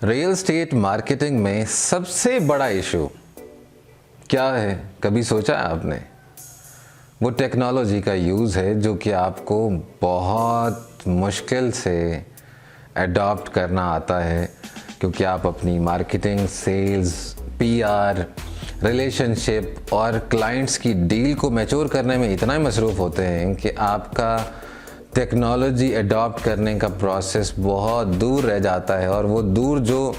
Real estate marketing में सबसे बड़ा इशू क्या है, कभी सोचा है आपने? वो टेक्नोलॉजी का यूज़ है जो कि आपको बहुत मुश्किल से अडॉप्ट करना आता है, क्योंकि आप अपनी मार्केटिंग, सेल्स, पीआर, रिलेशनशिप और क्लाइंट्स की डील को मैच्योर करने में इतना ही मसरूफ़ होते हैं कि आपका टेक्नोलॉजी अडॉप्ट करने का प्रोसेस बहुत दूर रह जाता है। और वो दूर जो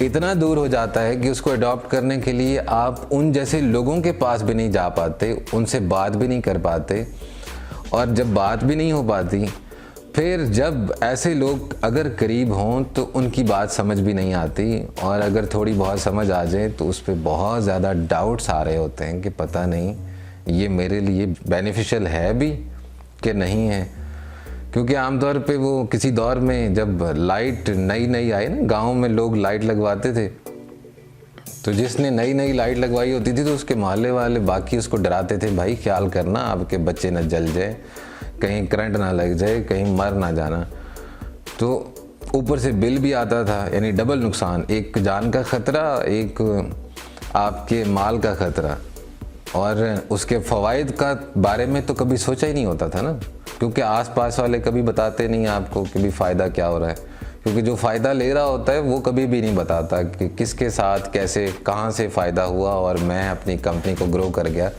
इतना दूर हो जाता है कि उसको अडॉप्ट करने के लिए आप उन जैसे लोगों के पास भी नहीं जा पाते, उनसे बात भी नहीं कर पाते। और जब बात भी नहीं हो पाती, फिर जब ऐसे लोग अगर करीब हों तो उनकी बात समझ भी नहीं आती, और अगर थोड़ी बहुत समझ आ जाए तो उस पर बहुत ज़्यादा डाउट्स आ रहे होते हैं कि पता नहीं ये मेरे लिए बेनिफिशियल है भी कि नहीं है। क्योंकि आमतौर पे वो किसी दौर में जब लाइट नई नई आई ना, गाँव में लोग लाइट लगवाते थे, तो जिसने नई नई लाइट लगवाई होती थी तो उसके मोहल्ले वाले बाकी उसको डराते थे, भाई ख्याल करना आपके बच्चे न जल जाए, कहीं करंट ना लग जाए, कहीं मर ना जाना। तो ऊपर से बिल भी आता था, यानी डबल नुकसान, एक जान का ख़तरा, एक आपके माल का ख़तरा। और उसके फ़वाइद का बारे में तो कभी सोचा ही नहीं होता था ना, क्योंकि आसपास वाले कभी बताते नहीं आपको कि भी फ़ायदा क्या हो रहा है। क्योंकि जो फ़ायदा ले रहा होता है वो कभी भी नहीं बताता कि किसके साथ कैसे कहाँ से फ़ायदा हुआ और मैं अपनी कंपनी को ग्रो कर गया।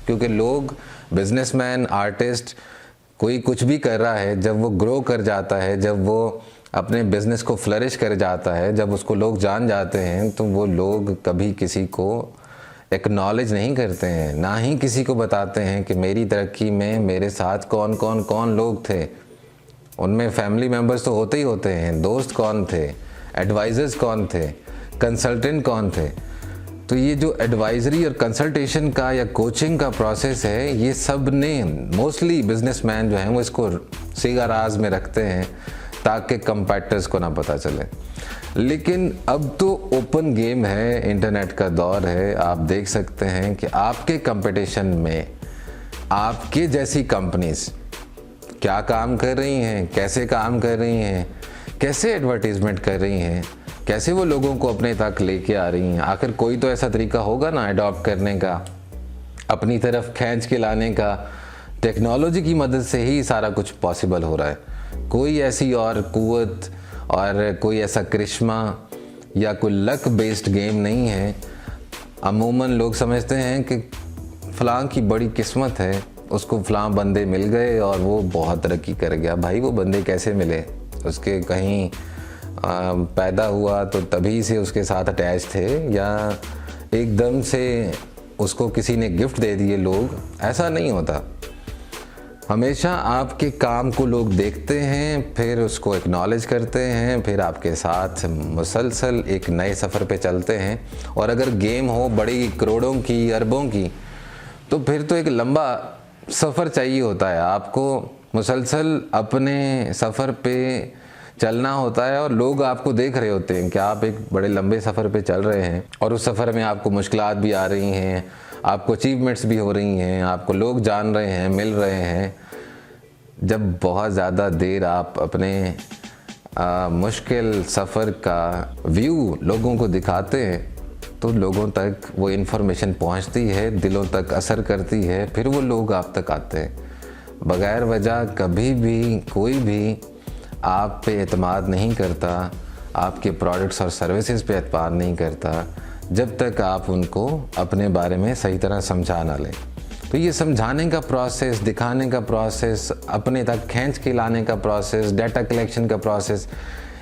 क्योंकि लोग, बिजनेसमैन, आर्टिस्ट, कोई कुछ भी कर रहा है, जब वो ग्रो कर जाता है, जब वो अपने बिज़नेस को फ्लरिश कर जाता है, जब उसको लोग जान जाते हैं, तो वो लोग कभी किसी को एक्नॉलेज नहीं करते हैं, ना ही किसी को बताते हैं कि मेरी तरक्की में मेरे साथ कौन लोग थे। उनमें फैमिली मेम्बर्स तो होते ही होते हैं, दोस्त कौन थे, एडवाइज़र्स कौन थे, कंसल्टेंट कौन थे। तो ये जो एडवाइजरी और कंसल्टेशन का या कोचिंग का प्रोसेस है, ये सब ने मोस्टली बिजनेसमैन जो हैं वो इसको सीगा राज में रखते हैं ताकि कंपैटिटर्स को ना पता चले। लेकिन अब तो ओपन गेम है, इंटरनेट का दौर है। आप देख सकते हैं कि आपके कंपटीशन में आपके जैसी कंपनीज क्या काम कर रही हैं, कैसे काम कर रही हैं, कैसे एडवर्टीजमेंट कर रही हैं, कैसे वो लोगों को अपने तक लेके आ रही हैं। आखिर कोई तो ऐसा तरीका होगा ना अडॉप्ट करने का, अपनी तरफ खींच के लाने का। टेक्नोलॉजी की मदद से ही सारा कुछ पॉसिबल हो रहा है। कोई ऐसी और कुव्वत और कोई ऐसा करिश्मा या कोई लक बेस्ड गेम नहीं है। अमूमन लोग समझते हैं कि फ़लाँ की बड़ी किस्मत है, उसको फ़लाँ बंदे मिल गए और वो बहुत तरक्की कर गया। भाई वो बंदे कैसे मिले? उसके कहीं पैदा हुआ तो तभी से उसके साथ अटैच थे, या एकदम से उसको किसी ने गिफ्ट दे दिए लोग? ऐसा नहीं होता। हमेशा आपके काम को लोग देखते हैं, फिर उसको एक्नॉलेज करते हैं, फिर आपके साथ मुसलसल एक नए सफ़र पे चलते हैं। और अगर गेम हो बड़ी करोड़ों की, अरबों की, तो फिर तो एक लंबा सफ़र चाहिए होता है। आपको मुसलसल अपने सफ़र पे चलना होता है और लोग आपको देख रहे होते हैं कि आप एक बड़े लंबे सफ़र पे चल रहे हैं, और उस सफ़र में आपको मुश्किलात भी आ रही हैं, आपको अचीवमेंट्स भी हो रही हैं, आपको लोग जान रहे हैं, मिल रहे हैं। जब बहुत ज़्यादा देर आप अपने मुश्किल सफ़र का व्यू लोगों को दिखाते हैं, तो लोगों तक वो इन्फॉर्मेशन पहुंचती है, दिलों तक असर करती है, फिर वो लोग आप तक आते हैं। बग़ैर वजह कभी भी कोई भी आप पे एतमाद नहीं करता, आपके प्रोडक्ट्स और सर्विसेज पे एतमाद नहीं करता, जब तक आप उनको अपने बारे में सही तरह समझा ना लें। तो ये समझाने का प्रोसेस, दिखाने का प्रोसेस, अपने तक खींच के लाने का प्रोसेस, डाटा कलेक्शन का प्रोसेस,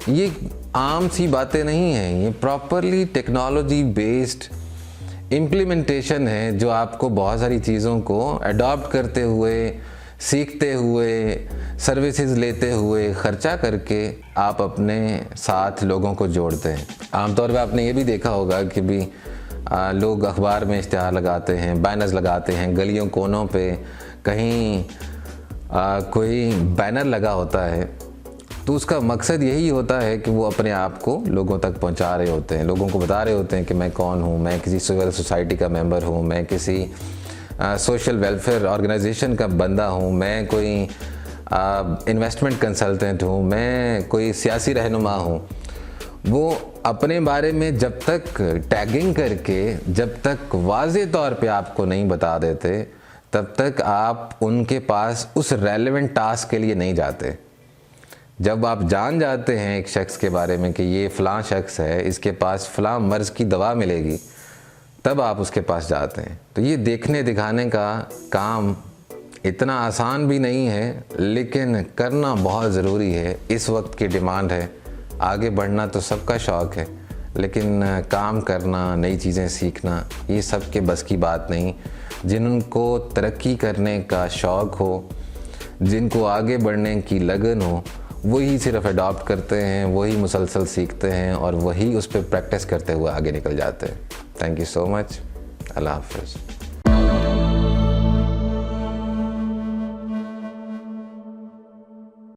ये आम सी बातें नहीं हैं। ये प्रॉपरली टेक्नोलॉजी बेस्ड इम्प्लीमेंटेशन है, जो आपको बहुत सारी चीज़ों को अडॉप्ट करते हुए, सीखते हुए, सर्विसेज लेते हुए, ख़र्चा करके आप अपने साथ लोगों को जोड़ते हैं। आमतौर पे आपने ये भी देखा होगा कि भी लोग अखबार में इश्तिहार लगाते हैं, बैनर्स लगाते हैं, गलियों कोनों पे कहीं कोई बैनर लगा होता है, तो उसका मकसद यही होता है कि वो अपने आप को लोगों तक पहुंचा रहे होते हैं, लोगों को बता रहे होते हैं कि मैं कौन हूँ, मैं किसी सिविल सोसाइटी का मेंबर हूँ, मैं किसी सोशल वेलफेयर ऑर्गेनाइजेशन का बंदा हूँ, मैं कोई इन्वेस्टमेंट कंसल्टेंट हूँ, मैं कोई सियासी रहनुमा हूँ। वो अपने बारे में जब तक टैगिंग करके, जब तक वाज़े तौर पे आपको नहीं बता देते, तब तक आप उनके पास उस रेलेवेंट टास्क के लिए नहीं जाते। जब आप जान जाते हैं एक शख्स के बारे में कि ये फ़लाँ शख्स है, इसके पास फ़लाँ मर्ज़ की दवा मिलेगी, तब आप उसके पास जाते हैं। तो ये देखने दिखाने का काम इतना आसान भी नहीं है, लेकिन करना बहुत ज़रूरी है। इस वक्त की डिमांड है। आगे बढ़ना तो सबका शौक़ है, लेकिन काम करना, नई चीज़ें सीखना, ये सब के बस की बात नहीं। जिनको तरक्की करने का शौक़ हो, जिनको आगे बढ़ने की लगन हो, वही सिर्फ अडॉप्ट करते हैं, वही मुसलसल सीखते हैं और वही उस पर प्रैक्टिस करते हुए आगे निकल जाते हैं। Thank you so much. अल्लाह हाफ़िज़।